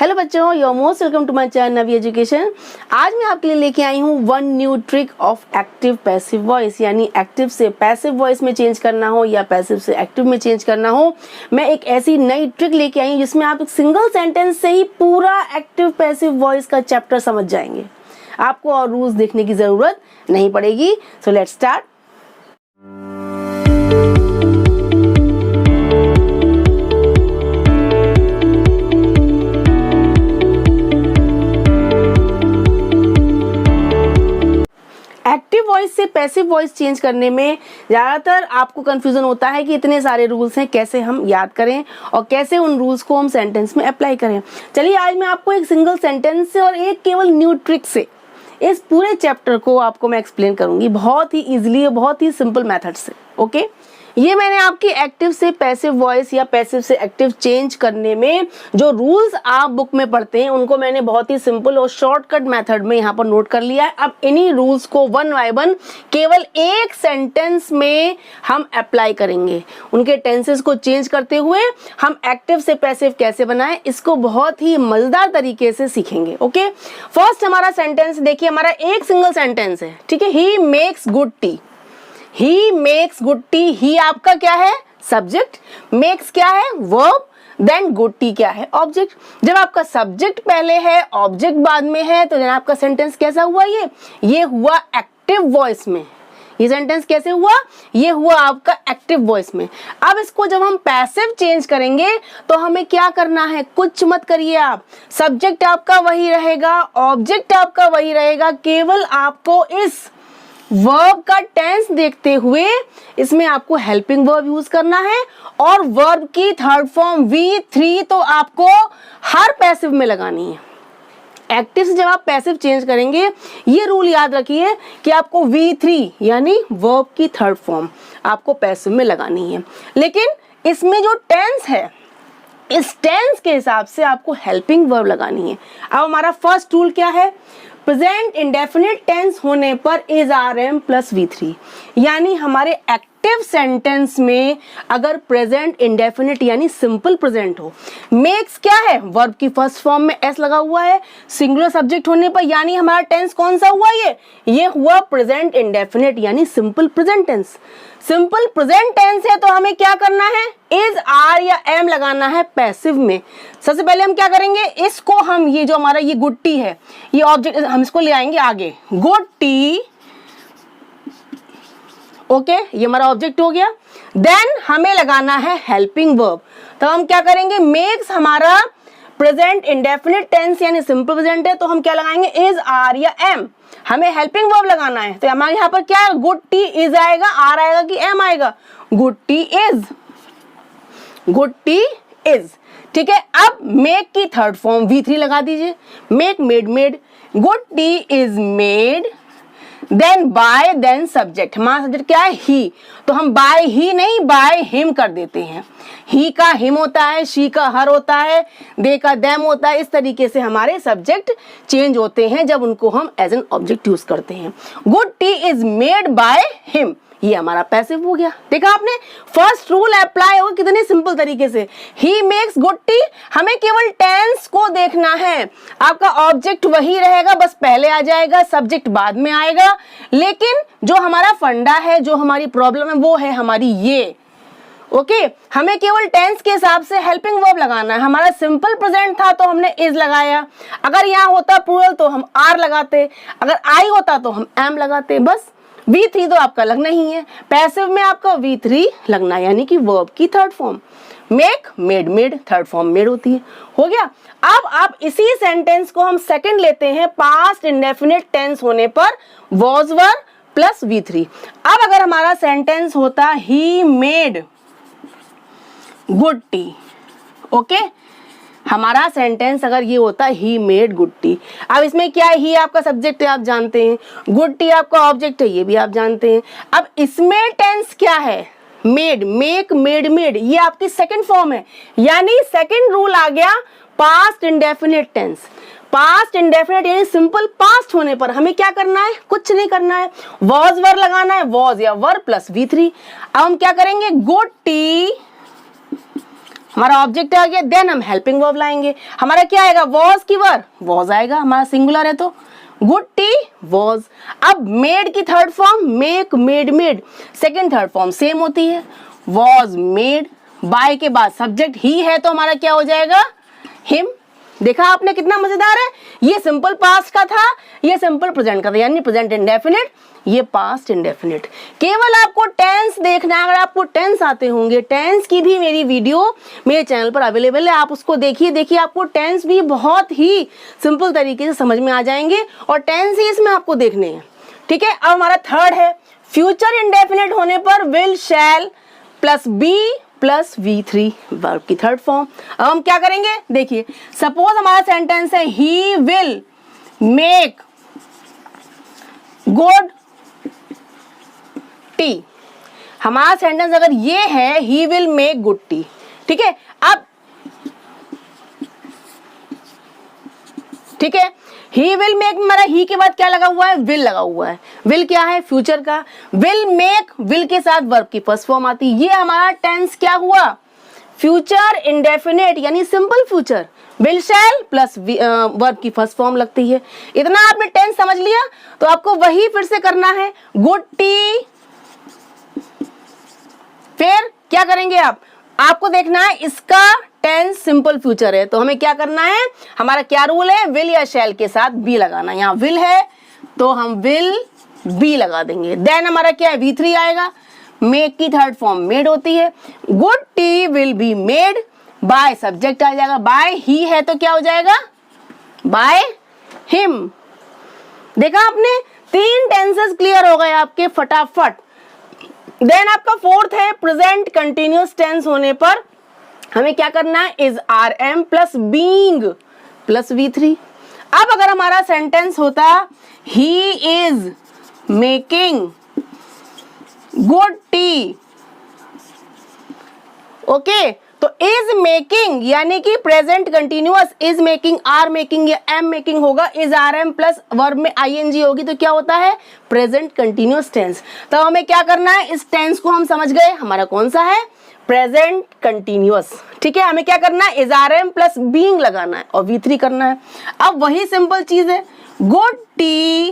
Hello बच्चों, your most welcome to my channel Navi education. आज मैं आपके लिए लेके आई हूँ one new trick of active passive voice, यानी एक्टिव से पैसिव वॉइस में चेंज करना हो या पैसिव से एक्टिव में चेंज करना हो। मैं एक ऐसी नई ट्रिक लेके आई हूँ जिसमें आप एक सिंगल सेंटेंस से ही पूरा एक्टिव पैसिव वॉइस का चैप्टर समझ जाएंगे। आपको और रूल्स देखने की जरूरत नहीं पड़ेगी। So let's start. Active voice से पैसिव वॉइस चेंज करने में ज़्यादातर आपको कंफ्यूजन होता है कि इतने सारे रूल्स हैं, कैसे हम याद करें और कैसे उन रूल्स को हम सेंटेंस में अप्लाई करें। चलिए आज मैं आपको एक सिंगल सेंटेंस से और एक केवल न्यू ट्रिक से इस पूरे चैप्टर को आपको मैं एक्सप्लेन करूंगी, बहुत ही इजीली और बहुत ही सिंपल मेथड से। ओके, ये मैंने आपकी एक्टिव से पैसिव वॉइस या पैसिव से एक्टिव चेंज करने में जो रूल्स आप बुक में पढ़ते हैं उनको मैंने बहुत ही सिंपल और शॉर्टकट मेथड में यहाँ पर नोट कर लिया है। अब इन्हीं रूल्स को वन बाय वन केवल एक सेंटेंस में हम अप्लाई करेंगे। उनके टेंसेस को चेंज करते हुए हम एक्टिव से पैसिव कैसे बनाएं, इसको बहुत ही मजेदार तरीके से सीखेंगे। ओके, फर्स्ट हमारा सेंटेंस देखिए, हमारा एक सिंगल सेंटेंस है, ठीक है। He makes good tea. He makes good tea. He आपका क्या है? सब्जेक्ट। मेक्स क्या है? वर्ब। देन गुड टी क्या है? ऑब्जेक्ट। जब आपका सब्जेक्ट पहले है, ऑब्जेक्ट बाद में है, तो जब आपका सेंटेंस कैसा हुआ? ये हुआ एक्टिव वॉइस में। ये सेंटेंस कैसे हुआ? ये हुआ आपका एक्टिव वॉइस में। अब इसको जब हम पैसिव चेंज करेंगे तो हमें क्या करना है? कुछ मत करिए आप। सब्जेक्ट आपका वही रहेगा, ऑब्जेक्ट आपका वही रहेगा, केवल आपको इस वर्ब का टेंस देखते हुए इसमें आपको हेल्पिंग वर्ब यूज करना है और वर्ब की थर्ड फॉर्म V3 तो आपको हर पैसिव में लगानी है। एक्टिव से जब आप पैसिव चेंज करेंगे, ये रूल याद रखिए कि आपको V3 यानी वर्ब की थर्ड फॉर्म आपको पैसिव में लगानी है। लेकिन इसमें जो टेंस है, इस टेंस के हिसाब से आपको हेल्पिंग वर्ब लगानी है। अब हमारा फर्स्ट रूल क्या है? प्रेजेंट इंडेफिनिट टेंस होने पर इज RM प्लस V3, यानी हमारे एक्टिव सेंटेंस में अगर प्रेजेंट इंडेफिनिट यानी सिंपल प्रेजेंट हो, मेक्स क्या है? वर्ब की फर्स्ट फॉर्म में S लगा हुआ है, सिंगुलर सब्जेक्ट होने पर, यानी हमारा टेंस कौन सा हुआ? ये हुआ प्रेजेंट इंडेफिनिट यानी simple present tense. Simple present tense है तो हमें क्या करना है? इज, आर या एम लगाना है पैसिव में। सबसे पहले हम क्या करेंगे? इसको हम, ये जो हमारा ये गुड टी है, ये ऑब्जेक्ट, हम इसको ले आएंगे आगे, गुड टी। ओके, ये हमारा ऑब्जेक्ट हो गया। देन हमें लगाना है हेल्पिंग वर्ब। तो हम क्या करेंगे? मेक्स हमारा प्रेजेंट इंडेफिनिट टेंस यानी सिंपल प्रेजेंट है, तो हम क्या लगाएंगे? इज, आर या एम। हमें हेल्पिंग वर्ब लगाना है, तो हमारे यहाँ पर क्या है? गुड टी इज आएगा, आर आएगा कि एम आएगा? Good tea is. Good tea is, ठीक है। अब मेक की थर्ड फॉर्म V3 लगा दीजिए। Make, made, made. Good tea is made, then by, then subject. हमारा सब्जेक्ट क्या है? ही। तो हम बाय ही नहीं, बाय हिम कर देते हैं। ही का हिम होता है, शी का हर होता है, दे का देम होता है। इस तरीके से हमारे सब्जेक्ट चेंज होते हैं जब उनको हम एज एन ऑब्जेक्ट यूज करते हैं। Good tea is made by him, ये हमारा पैसिव हो गया। देखा आपने, फर्स्ट रूल अप्लाई होगा कितने सिंपल तरीके से। ही मेक्स गुड टी, हमें केवल टेंस को देखना है। आपका ऑब्जेक्ट वही रहेगा, बस पहले आ जाएगा, सब्जेक्ट बाद में आएगा। लेकिन जो हमारा फंडा है, जो हमारी प्रॉब्लम है, वो है हमारी ये। ओके, हमें केवल टेंस के हिसाब से हेल्पिंग वर्ब लगाना है। हमारा सिंपल प्रेजेंट था तो हमने इज लगाया, अगर यहाँ होता प्लूरल तो हम आर लगाते, अगर आई होता तो हम एम लगाते। बस V3 तो आपका लगना ही है। पैसिव में आपका V3 लगना है, यानी कि वर्ब की third form. Make, made, made, third form made होती है। हो गया। अब आप इसी सेंटेंस को हम सेकंड लेते हैं, पास्ट इंडेफिनिट टेंस होने पर वॉज वर प्लस V3। अब अगर हमारा सेंटेंस होता he made good tea, okay, हमारा सेंटेंस अगर ये होता ही मेड गुड टी। अब इसमें क्या है? ही आपका सब्जेक्ट है, आप जानते हैं, गुड टी आपका ऑब्जेक्ट है, ये भी आप जानते हैं। अब इसमें टेंस क्या है? मेड, मेक, मेड, मेड, ये आपकी सेकंड फॉर्म है, यानी सेकंड रूल आ गया past indefinite tense. Past indefinite यानी सिंपल पास्ट होने पर हमें क्या करना है? कुछ नहीं करना है, वॉज वर लगाना है, वॉज या वर प्लस V3। अब हम क्या करेंगे? गुड टी हमारा ऑब्जेक्ट आ गया, देन हम हेल्पिंग वर्ब लाएंगे, हमारा क्या आएगा, वॉज की वर्ब वॉज आएगा, हमारा सिंगुलर है तो गुड टी वॉज। अब मेड की third form make, made, made, second third form same होती है, वॉज मेड, बाय के बाद सब्जेक्ट ही है तो हमारा क्या हो जाएगा, हिम। देखा आपने कितना मजेदार है, ये सिंपल पास्ट का था, ये सिंपल प्रेजेंट का था, यानी प्रेजेंट इंडेफिनिट, ये पास्ट इंडेफिनिट। केवल आपको टेंस देखना है, अगर आपको टेंस आते होंगे, टेंस की भी मेरी वीडियो मेरे चैनल पर अवेलेबल है, आप उसको देखिए, आपको टेंस भी बहुत ही सिंपल तरीके से समझ में आ जाएंगे और टेंस ही इसमें आपको देखने हैं, ठीक है। अब हमारा थर्ड है, फ्यूचर इंडेफिनिट होने पर will, shall plus be plus V3 verb की थर्ड फॉर्म। अब हम क्या करेंगे, देखिए सपोज हमारा सेंटेंस है he will make good tea. हमारा सेंटेंस अगर ये है he will make good tea, ठीक है। अब ठीक है, ही विल मेक, हमारा ही के बाद क्या लगा हुआ है, विल लगा हुआ है, विल क्या है, फ्यूचर का, विल मेक, विल के साथ वर्ब की फर्स्ट फॉर्म आती है, ये हमारा टेंस क्या हुआ, फ्यूचर इंडेफिनिट यानी simple future, will shall plus verb की फर्स्ट फॉर्म लगती है। इतना आपने टेंस समझ लिया, तो आपको वही फिर से करना है, गुड टी, फिर क्या करेंगे आपको देखना है इसका टेंस सिंपल फ्यूचर है, तो हमें क्या करना है, हमारा क्या रूल है, विल या शैल के साथ बी लगाना, यहाँ विल है तो हम विल बी लगा देंगे, देन हमारा क्या है, V3 आएगा, मेक की थर्ड फॉर्म मेड होती है, good tea will be made, by subject आ जाएगा, बाय ही है तो क्या हो जाएगा, बाय हिम। देखा आपने, 3 टेंसेस क्लियर हो गए आपके फटाफट। देन आपका फोर्थ है, प्रेजेंट कंटिन्यूअस टेंस होने पर हमें क्या करना है, is are am plus being plus V3। अब अगर हमारा सेंटेंस होता he is making good tea, okay, तो इज मेकिंग यानी कि present continuous, is making, are making या एम मेकिंग होगा, is are am plus verb में ING होगी तो क्या होता है, प्रेजेंट कंटिन्यूअस टेंस। तो हमें क्या करना है, इस टेंस को हम समझ गए, हमारा कौन सा है, प्रेजेंट कंटिन्यूअस, ठीक है। हमें क्या करना है, is are am plus being लगाना है और V3 करना है। अब वही सिंपल चीज है, गुड टी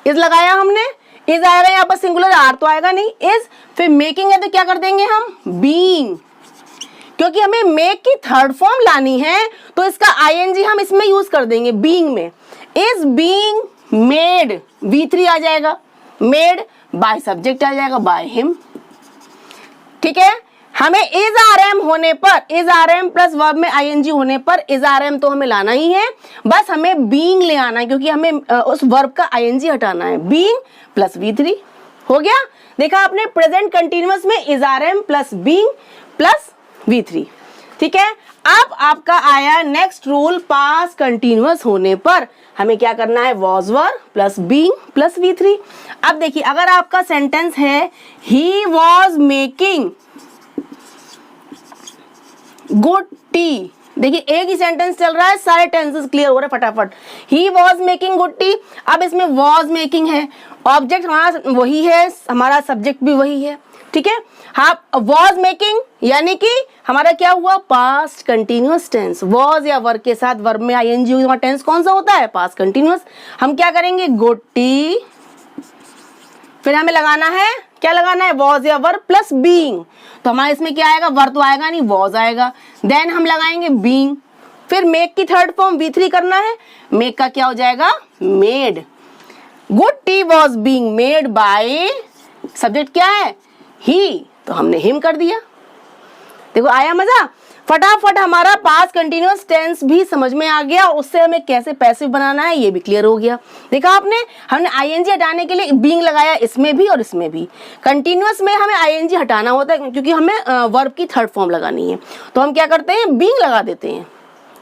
इज लगाया हमने, इज आएगा यहाँ पर सिंगुलर, आर तो आएगा नहीं, इज, फिर मेकिंग है तो क्या कर देंगे हम, बीइंग, क्योंकि हमें मेक की थर्ड फॉर्म लानी है तो इसका ING हम इसमें यूज कर देंगे, बीइंग में, इज बीइंग मेड, V3 आ जाएगा, मेड बाय सब्जेक्ट आ जाएगा, बाय हिम, ठीक है। हमें इज आर एम होने पर, is are am plus verb में ING होने पर इज आर एम तो हमें लाना ही है, बस हमें बीइंग ले आना है क्योंकि हमें उस वर्ब का ING हटाना है, बीइंग प्लस V3 हो गया। देखा आपने, प्रेजेंट कंटिन्यूअस में is are am plus being plus V3, ठीक है। अब आपका आया नेक्स्ट रूल, पास्ट कंटिन्यूअस होने पर हमें क्या करना है, was were plus being plus V3। अब देखिए, अगर आपका सेंटेंस है he was making good T, देखिए एक ही सेंटेंस चल रहा है, सारे टेंसेस क्लियर हो रहे हैं फटाफट, he was making good tea. अब इसमें वॉज मेकिंग है, ऑब्जेक्ट हमारा वही है, हमारा सब्जेक्ट भी वही है, ठीक है। हाँ, वॉज मेकिंग यानी कि हमारा क्या हुआ, पास्ट कंटिन्यूअस टेंस, वॉज या वर्ब के साथ वर्ब में ING हुआ, टेंस कौन सा होता है, पास्ट कंटिन्यूअस। हम क्या करेंगे, गुड टी, फिर हमें लगाना है, क्या लगाना है, वॉज या वर्ब प्लस बीइंग, तो हमारा इसमें क्या आएगा, वर्ब तो आएगा नहीं, वॉज आएगा, देन हम लगाएंगे बीइंग, फिर मेक की थर्ड फॉर्म V3 करना है, मेक का क्या हो जाएगा, made, good T was being made by, subject क्या है, ही, तो हमने हिम कर दिया। देखो आया मजा, फटाफट हमारा पास्ट कंटिन्यूअस टेंस भी समझ में आ गया, उससे हमें कैसे पैसिव बनाना है ये भी क्लियर हो गया। देखा आपने, हमने ING हटाने के लिए बीइंग लगाया इसमें भी और इसमें भी। कंटिन्यूअस में हमें ING हटाना होता है क्योंकि हमें वर्ब की थर्ड फॉर्म लगानी है, तो हम क्या करते हैं, बीइंग लगा देते हैं,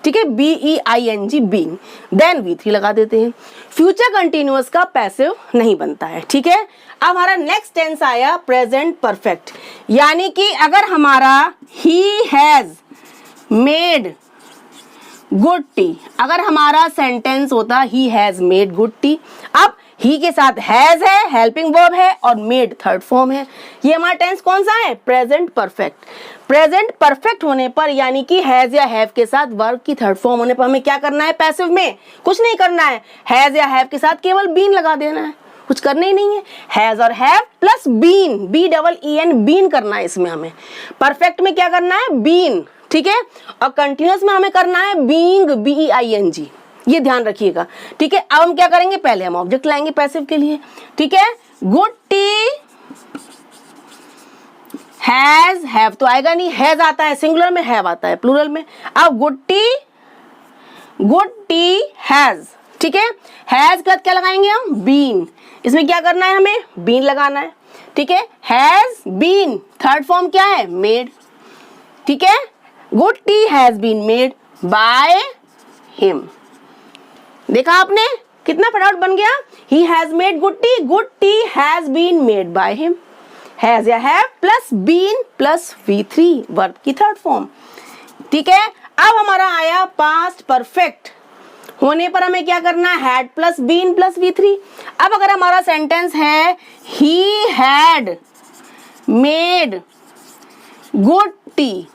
ठीक है, BEING बीइंग, देन V3 लगा देते हैं। फ्यूचर कंटिन्यूअस का पैसिव नहीं बनता है, ठीक है। अब हमारा नेक्स्ट टेंस आया प्रेजेंट परफेक्ट, यानी कि अगर हमारा ही हैज मेड गुड टी, अगर हमारा सेंटेंस होता ही हैज मेड गुड टी, अब ही के साथ हैज है, हेल्पिंग वर्ब है और मेड थर्ड फॉर्म है। ये हमारा टेंस कौन सा है? Present perfect. प्रेजेंट परफेक्ट होने पर यानी कि हैज या हैव के साथ वर्ब की थर्ड फॉर्म होने पर हमें क्या करना है? पैसिव में कुछ नहीं करना है, हैज या हैव के साथ केवल बीन लगा देना है, कुछ करना ही नहीं है। हैज और have plus been, BEEN, been करना है इसमें हमें। परफेक्ट में क्या करना है? बीन, ठीक है। और कंटिन्यूअस में हमें करना है बीइंग, BEING, ये ध्यान रखिएगा, ठीक है। अब हम क्या करेंगे? पहले हम ऑब्जेक्ट लाएंगे पैसिव के लिए, ठीक है। गुड्डी हैज, हैव तो आएगा नहीं, हैज आता है सिंगुलर में, हैव आता है प्लूरल में। अब गुड्डी हैज, ठीक है। हैज के बाद क्या लगाएंगे हम? बीन। इसमें क्या करना है? हमें बीन लगाना है, ठीक है। हैज बीन, थर्ड फॉर्म क्या है? मेड, ठीक है। Good tea has been made by him. देखा आपने कितना फटाफट बन गया? He has made good tea, good tea has been made by him. Has या have plus been plus V3 verb की थर्ड फॉर्म, ठीक है। अब हमारा आया पास्ट परफेक्ट होने पर हमें क्या करना है? Had plus been plus V3। अब अगर हमारा सेंटेंस है he had made good tea,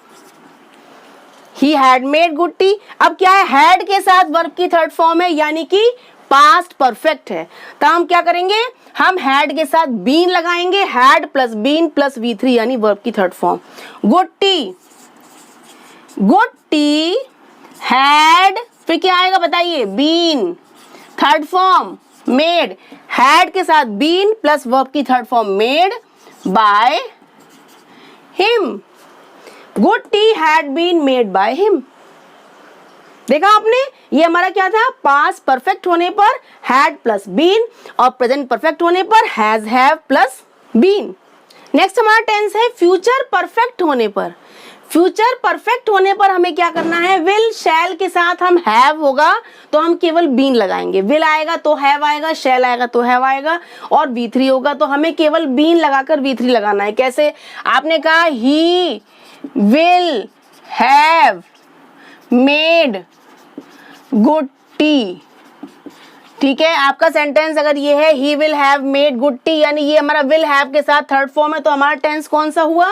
he had made good tea. अब क्या है? हैड के साथ वर्ब की थर्ड फॉर्म है यानी कि पास्ट परफेक्ट है, तो हम क्या करेंगे? हम हैड के साथ बीन लगाएंगे, had plus been plus V3 यानी वर्ब की third form. Good tea had, फिर क्या आएगा बताइए? Been, third form made, had के साथ बीन प्लस वर्ब की third form made by him. Good tea had been made by him. देखा आपने, ये हमारा क्या था? पास्ट परफेक्ट होने पर हैड प्लस बीन और प्रेजेंट परफेक्ट होने पर has have plus been. Next हमारा टेंस है फ्यूचर परफेक्ट होने पर। फ्यूचर परफेक्ट होने पर हमें क्या करना है? विल शैल के साथ हम हैव होगा तो हम केवल बीन लगाएंगे, विल आएगा तो हैव आएगा, शैल आएगा तो हैव आएगा और V3 होगा तो हमें केवल बीन लगाकर V3 लगाना है। कैसे? आपने कहा he will have made good tea, ठीक है। आपका सेंटेंस अगर ये है he will have made good T यानी ये हमारा विल हैव के साथ थर्ड फॉर्म है, तो हमारा टेंस कौन सा हुआ?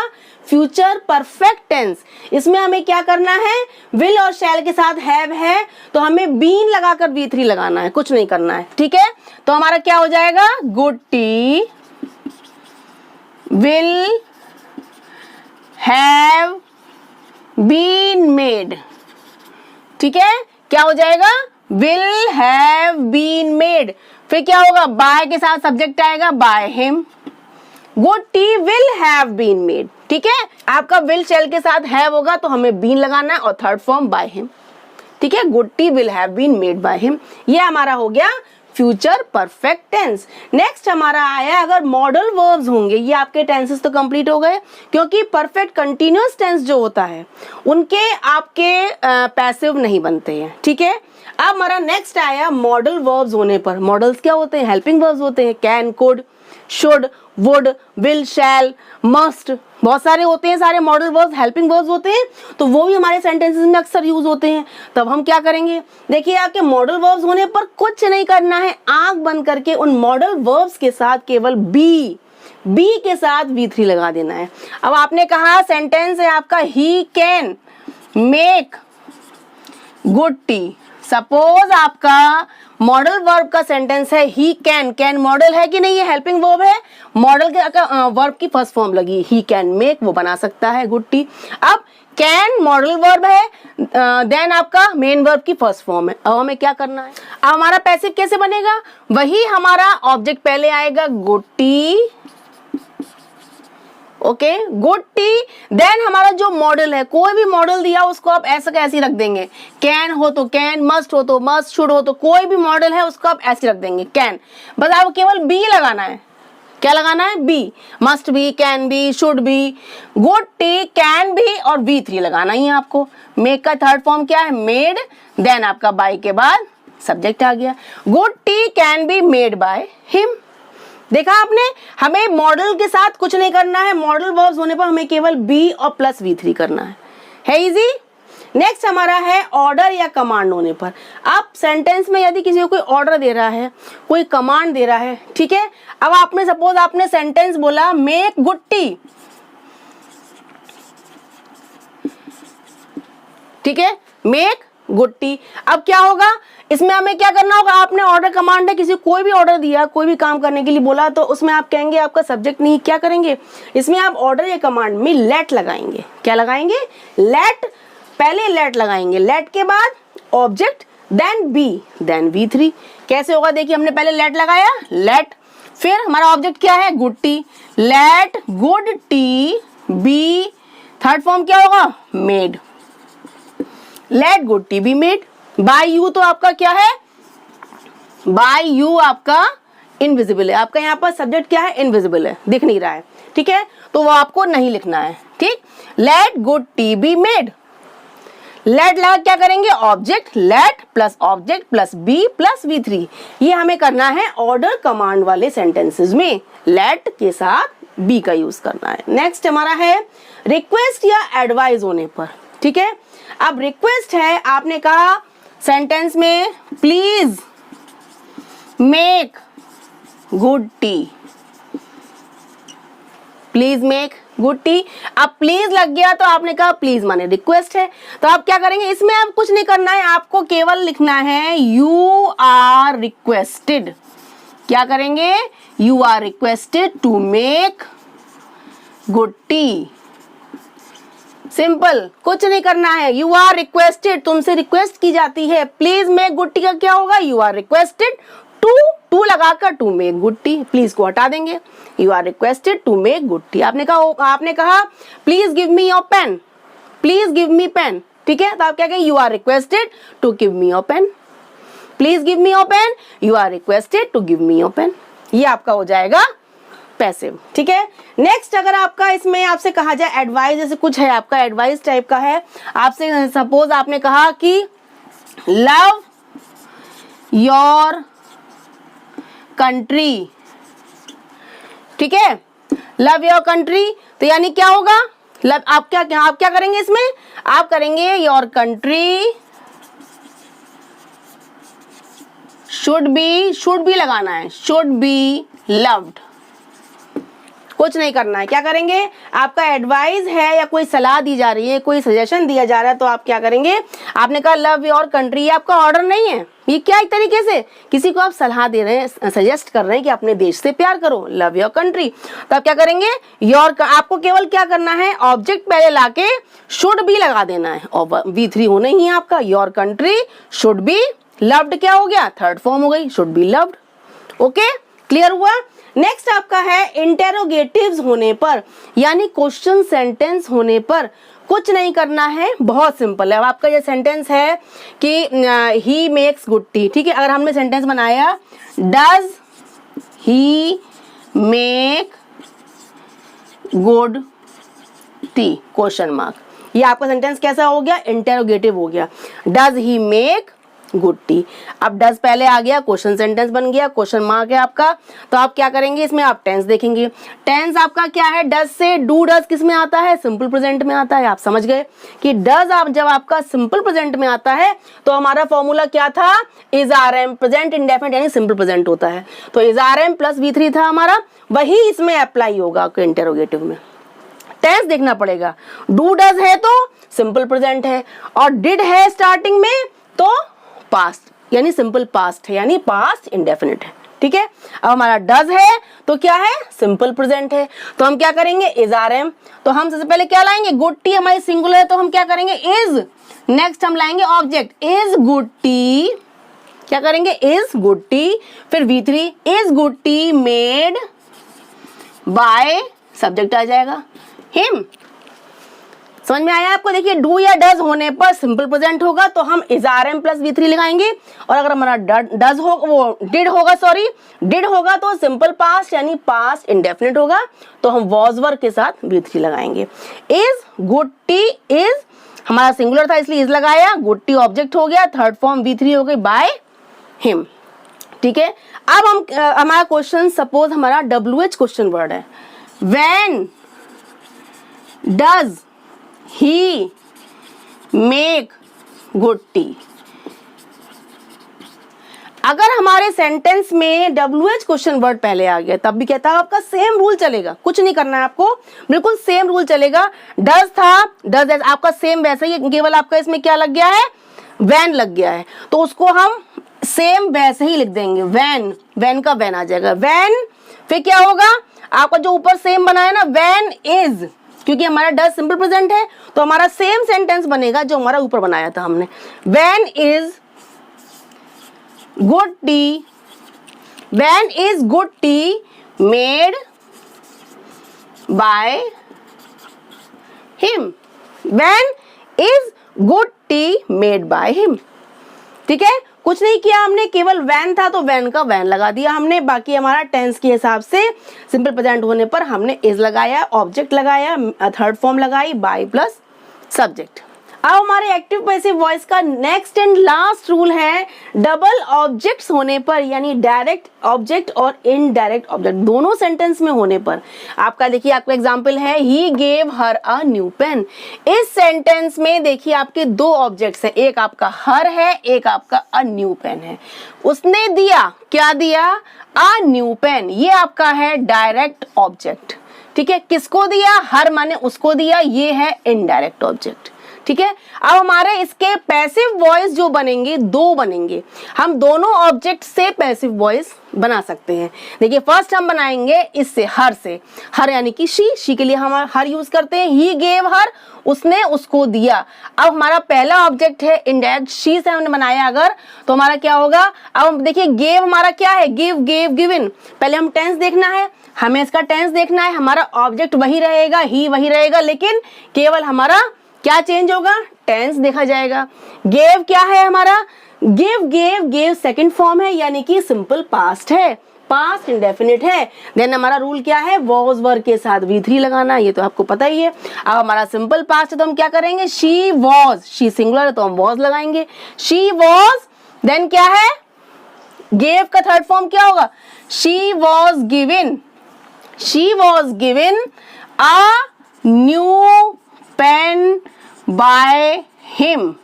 Future perfect tense. इसमें हमें क्या करना है? विल और शैल के साथ हैव है तो हमें बीन लगाकर V3 लगाना है, कुछ नहीं करना है, ठीक है। तो हमारा क्या हो जाएगा? Good tea will have been made, ठीक है। क्या हो जाएगा? Will have been made. फिर क्या होगा? बाय के साथ सब्जेक्ट आएगा, by him. Good tea will have been made, ठीक है। आपका विल शैल के साथ हैव होगा तो हमें बीन लगाना है और थर्ड फॉर्म बाय हिम, ठीक है। Good tea will have been made by him, ये हमारा हो गया फ्यूचर परफेक्ट टेंस। नेक्स्ट हमारा आया अगर मॉडल वर्ब्स होंगे, ये आपके टेंसेस तो कंप्लीट हो गए क्योंकि परफेक्ट कंटिन्यूअस टेंस जो होता है उनके आपके पैसिव नहीं बनते हैं, ठीक है। अब हमारा नेक्स्ट आया मॉडल वर्ब्स होने पर। मॉडल्स क्या होते हैं? हेल्पिंग वर्ब्स होते हैं, can, could, should, would, will, shall, must, बहुत सारे होते हैं, सारे मॉडल वर्ब्स हेल्पिंग वर्ब्स होते हैं, तो वो भी हमारे सेंटेंसेस में अक्सर यूज होते हैं। तब हम क्या करेंगे? देखिए आपके मॉडल वर्ब्स होने पर कुछ नहीं करना है, आंख बंद करके उन मॉडल वर्ब्स के साथ केवल बी के साथ V3 लगा देना है। अब आपने कहा सेंटेंस है आपका he can make good T. Suppose आपका मॉडल वर्ब का सेंटेंस है ही कैन, कैन मॉडल है कि नहीं? ये हेल्पिंग वर्ब है, मॉडल के वर्ब की फर्स्ट फॉर्म लगी, ही कैन मेक, वो बना सकता है गुड टी। अब कैन मॉडल वर्ब है, देन आपका मेन वर्ब की फर्स्ट फॉर्म है। अब हमें क्या करना है? अब हमारा पैसिव कैसे बनेगा? वही हमारा ऑब्जेक्ट पहले आएगा good tea, okay, good tea, then हमारा जो मॉडल है, कोई भी मॉडल दिया उसको आप ऐसा कैसे रख देंगे, कैन हो तो कैन, मस्ट हो तो मस्ट, शुड हो तो कोई भी मॉडल है उसको आप ऐसे रख देंगे कैन। बस आपको केवल बी लगाना है। क्या लगाना है? Be. Must be, can be, should be, good tea, can be और V3 लगाना ही है आपको। मेक का थर्ड फॉर्म क्या है? मेड, देन आपका बाय के बाद सब्जेक्ट आ गया। Good tea can B made by him. देखा आपने, हमें मॉडल के साथ कुछ नहीं करना है, मॉडल वर्ब्स होने पर हमें केवल बी और प्लस V3 करना है इजी। नेक्स्ट हमारा है ऑर्डर या कमांड होने पर। अब सेंटेंस में यदि किसी को कोई ऑर्डर दे रहा है, कोई कमांड दे रहा है, ठीक है। अब आपने सपोज आपने सेंटेंस बोला मेक गुड टी, ठीक है, मेक गुड टी। अब क्या होगा इसमें, हमें क्या करना होगा, आपने ऑर्डर कमांड है, किसी कोई भी ऑर्डर दिया, कोई भी काम करने के लिए बोला, तो उसमें आप कहेंगे आपका सब्जेक्ट नहीं, क्या करेंगे इसमें आप ऑर्डर या कमांड में लेट लगाएंगे। क्या लगाएंगे, लेट, पहले लेट लगाएंगे, लेट के बाद object, then B, then V3। कैसे होगा देखिए, हमने पहले लेट लगाया, लेट, फिर हमारा ऑब्जेक्ट क्या है, good tea, let good tea be, third form क्या होगा, made, let good tea be made. By you तो आपका क्या है, बाय यू आपका इनविजिबल है, आपका यहाँ पर सब्जेक्ट क्या है, इनविजिबल है, दिख नहीं रहा है, ठीक है, तो वो आपको नहीं लिखना है, ठीक। Let good tea be made, let लगा क्या करेंगे, object, let plus object plus be plus V3। ये हमें करना है ऑर्डर कमांड वाले सेंटेंसेस में, लेट के साथ बी का यूज करना है। नेक्स्ट हमारा है रिक्वेस्ट या एडवाइस होने पर, ठीक है। अब रिक्वेस्ट है, आपने कहा सेंटेंस में please make good tea, please make good tea. अब प्लीज लग गया तो आपने कहा प्लीज माने रिक्वेस्ट है, तो आप क्या करेंगे, इसमें आप कुछ नहीं करना है, आपको केवल लिखना है यू आर रिक्वेस्टेड। क्या करेंगे, you are requested to make good tea, simple, कुछ नहीं करना है, यू आर रिक्वेस्टेड, तुमसे रिक्वेस्ट की जाती है, प्लीज मेक गुड टी का क्या होगा, यू आर रिक्वेस्टेड टू लगाकर to make good tea, please को हटा देंगे, you are requested to make good tea. आपने कहा please give me your pen, please give me pen, ठीक है, तो आप क्या कहेंगे, you are requested to give me your pen, please give me your pen, you are requested to give me your pen. ये आपका हो जाएगा पैसिव, ठीक है। नेक्स्ट अगर आपका इसमें आपसे कहा जाए एडवाइस, जैसे कुछ है आपका एडवाइस टाइप का है, आपसे सपोज आपने कहा कि लव योर कंट्री, ठीक है, लव योर कंट्री, तो यानी क्या होगा, लव, आप क्या करेंगे इसमें, आप करेंगे योर कंट्री शुड बी लगाना है, शुड बी लव्ड, कुछ नहीं करना है। क्या करेंगे, आपका एडवाइस है या कोई सलाह दी जा रही है, कोई सजेशन दिया जा रहा है, तो आप क्या करेंगे, आपने कहा लव योर कंट्री, ये आपका ऑर्डर नहीं है, ये क्या एक तरीके से किसी को आप सलाह दे रहे हैं, सजेस्ट कर रहे हैं कि अपने देश से प्यार करो, लव योर कंट्री, तो आप क्या करेंगे, योर, आपको केवल क्या करना है, ऑब्जेक्ट पहले लाके शुड बी लगा देना है, और V3 होना ही है आपका, your country should be loved, क्या हो गया, थर्ड फॉर्म हो गई, should be loved. Okay, clear हुआ। नेक्स्ट आपका है इंटेरोगेटिव्स होने पर, यानी क्वेश्चन सेंटेंस होने पर कुछ नहीं करना है, बहुत सिंपल है। अब आपका ये सेंटेंस है कि ही मेक्स गुड टी, ठीक है, अगर हमने सेंटेंस बनाया does he make good T question mark, ये आपका सेंटेंस कैसा हो गया, इंटेरोगेटिव हो गया, does he make good tea. अब डज पहले आ गया, क्वेश्चन सेंटेंस बन गया, क्वेश्चन मार्क है आपका, तो आप क्या करेंगे, इसमें आप टेंस देखेंगे, टेंस आपका क्या है, डज से डू डज किस में आता है, सिंपल प्रेजेंट में आता है। आप समझ गए कि डज आप जब आपका सिंपल प्रेजेंट में आता है तो हमारा फॉर्मूला क्या था, is are am, present indefinite यानी सिंपल प्रेजेंट होता है, तो is are am plus V3 था हमारा, वही इसमें अप्लाई होगा आपके इंटेरोगेटिव में। टेंस देखना पड़ेगा, डू डज है तो सिंपल प्रेजेंट है, और डिड है स्टार्टिंग में तो पास्ट यानी सिंपल पास्ट है, यानी पास्ट इंडेफिनिट है, ठीक है। अब हमारा डज है तो क्या है, सिंपल प्रेजेंट है, तो हम क्या करेंगे, इज आर एम, तो हम सबसे पहले क्या लाएंगे, गुड टी हमारी सिंगुलर है तो हम क्या करेंगे, इज, नेक्स्ट हम लाएंगे ऑब्जेक्ट, इज गुड टी, क्या करेंगे, इज गुड टी, फिर V3 is good tea made by, subject आ जाएगा हिम। समझ में आया आपको। देखिए डू या डज होने पर सिंपल प्रेजेंट होगा तो हम is are am plus V3 लगाएंगे, और अगर हमारा डज हो, वो डिड होगा तो सिंपल पास्ट यानी पास्ट इंडेफिनिट होगा, तो हम वॉज वर्ब के साथ V3 लगाएंगे। इज गुड टी, इज हमारा सिंगुलर था इसलिए इज लगाया, गुड टी ऑब्जेक्ट हो गया, थर्ड फॉर्म V3 हो गई बाय हिम, ठीक है। अब हम हमारा क्वेश्चन सपोज हमारा WH क्वेश्चन वर्ड है, when does he make good T. अगर हमारे सेंटेंस में WH क्वेश्चन वर्ड पहले आ गया तब भी कहता है आपका सेम रूल चलेगा, कुछ नहीं करना है आपको, बिल्कुल सेम रूल चलेगा। डज था, डज आपका सेम वैसा ही, केवल आपका इसमें क्या लग गया है, वैन लग गया है, तो उसको हम सेम वैसे ही लिख देंगे, वैन, वैन का वैन आ जाएगा, वैन। फिर क्या होगा, आपका जो ऊपर सेम बना है ना, वैन इज, क्योंकि हमारा डज सिंपल प्रेजेंट है तो हमारा सेम सेंटेंस बनेगा जो हमारा ऊपर बनाया था हमने, when is good tea, when is good tea made by him, when is good tea made by him. ठीक है, कुछ नहीं किया हमने, केवल वैन था तो वैन का वैन लगा दिया हमने, बाकी हमारा टेंस के हिसाब से सिंपल प्रेजेंट होने पर हमने इज लगाया, ऑब्जेक्ट लगाया, थर्ड फॉर्म लगाई, बाय प्लस सब्जेक्ट। अब हमारे एक्टिव पैसिव वॉइस का नेक्स्ट एंड लास्ट रूल है, डबल ऑब्जेक्ट्स होने पर, यानी डायरेक्ट ऑब्जेक्ट और इनडायरेक्ट ऑब्जेक्ट दोनों सेंटेंस में होने पर। आपका देखिए, आपका एग्जांपल है, he gave her a new pen. इस सेंटेंस में देखिए आपके दो ऑब्जेक्ट्स हैं, एक आपका हर है, एक आपका अ न्यू पेन है। उसने दिया, क्या दिया, अ न्यू पेन, ये आपका है डायरेक्ट ऑब्जेक्ट। ठीक है, किसको दिया, हर माने उसको दिया, ये है इनडायरेक्ट ऑब्जेक्ट। ठीक है, अब हमारे इसके पैसिव वॉइस जो बनेंगे, दो बनेंगे, हम दोनों ऑब्जेक्ट से पैसिव वॉइस बना सकते हैं। देखिए फर्स्ट हम बनाएंगे इससे, हर से, हर यानी कि शी के लिए हम हर यूज करते हैं, ही गेव हर, उसने उसको दिया। अब हमारा पहला ऑब्जेक्ट है इनडायरेक्ट, शी से हमने बनाया अगर, तो हमारा क्या होगा, अब देखिए गेव हमारा क्या है, गिव, गेव, गिवन। पहले हम टेंस देखना है, हमें इसका टेंस देखना है, हमारा ऑब्जेक्ट वही रहेगा, ही वही रहेगा, लेकिन केवल हमारा क्या चेंज होगा, टेंस देखा जाएगा। गेव क्या है हमारा, give, gave, gave second form है, यानी कि सिंपल पास्ट है, पास्ट इंडेफिनिट है। देन हमारा रूल क्या है, वॉज वर्ब के साथ V3 लगाना, ये तो आपको पता ही है। अब हमारा सिंपल पास्ट है तो हम क्या करेंगे, शी वॉज, शी सिंगुलर है तो हम वॉज लगाएंगे, शी वॉज। देन क्या है, गेव का थर्ड फॉर्म क्या होगा, she was given, she was given a new pen by him,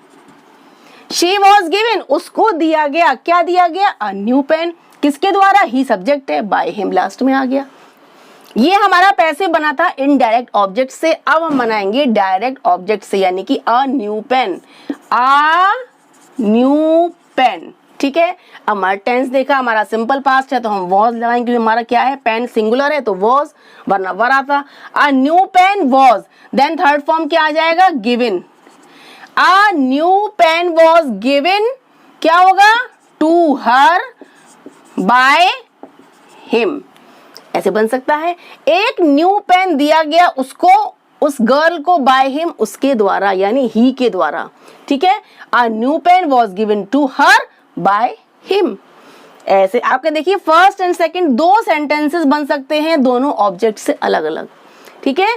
she was given, उसको दिया गया, क्या दिया गया, अ न्यू पेन, किसके द्वारा, ही सब्जेक्ट है, बाय हिम लास्ट में आ गया। ये हमारा पैसिव बना था इनडायरेक्ट ऑब्जेक्ट से। अब हम बनाएंगे डायरेक्ट ऑब्जेक्ट से, यानी कि a new pen, a new pen. ठीक है, हमारा टेंस देखा, हमारा सिंपल पास्ट है तो हम वॉज लगाएंगे, क्योंकि हमारा क्या है, पेन सिंगुलर है तो वॉज, वरना वर आता, a new pen was. Then third form क्या आ जाएगा, given, a new pen was given, क्या होगा, टू हर बाय हिम, ऐसे बन सकता है। एक न्यू पेन दिया गया उसको, उस गर्ल को, बाय हिम, उसके द्वारा, यानी ही के द्वारा। ठीक है, a new pen was given to her by him. ऐसे आपके देखिए फर्स्ट एंड सेकंड दो सेंटेंसेस बन सकते हैं दोनों ऑब्जेक्ट से अलग अलग। ठीक है,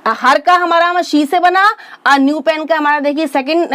हर का हमारा शी से बना, अ न्यू पेन का हमारा देखिए सेकंड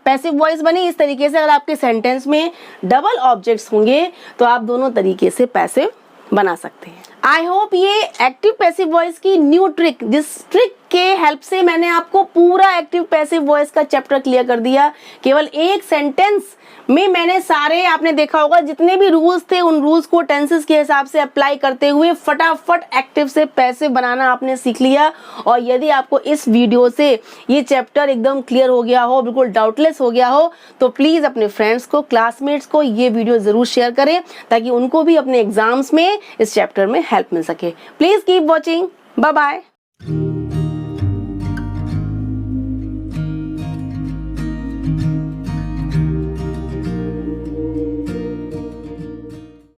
पैसिव वॉइस बनी। इस तरीके से अगर आपके सेंटेंस में डबल ऑब्जेक्ट्स होंगे तो आप दोनों तरीके से पैसिव बना सकते हैं। आई होप ये एक्टिव पैसिव वॉइस की न्यू ट्रिक, जिस ट्रिक के हेल्प से मैंने आपको पूरा एक्टिव पैसिव वॉइस का चैप्टर क्लियर कर दिया। केवल एक सेंटेंस में मैंने सारे, आपने देखा होगा जितने भी रूल्स थे उन रूल्स को टेंसेस के हिसाब से अप्लाई करते हुए फटाफट एक्टिव से पैसिव बनाना आपने सीख लिया। और यदि आपको इस वीडियो से ये चैप्टर एकदम क्लियर हो गया हो, बिल्कुल डाउटलेस हो गया हो, तो प्लीज अपने फ्रेंड्स को, क्लासमेट्स को ये वीडियो जरूर शेयर करें ताकि उनको भी अपने एग्जाम्स में इस चैप्टर में हेल्प मिल सके। Please keep watching, bye bye.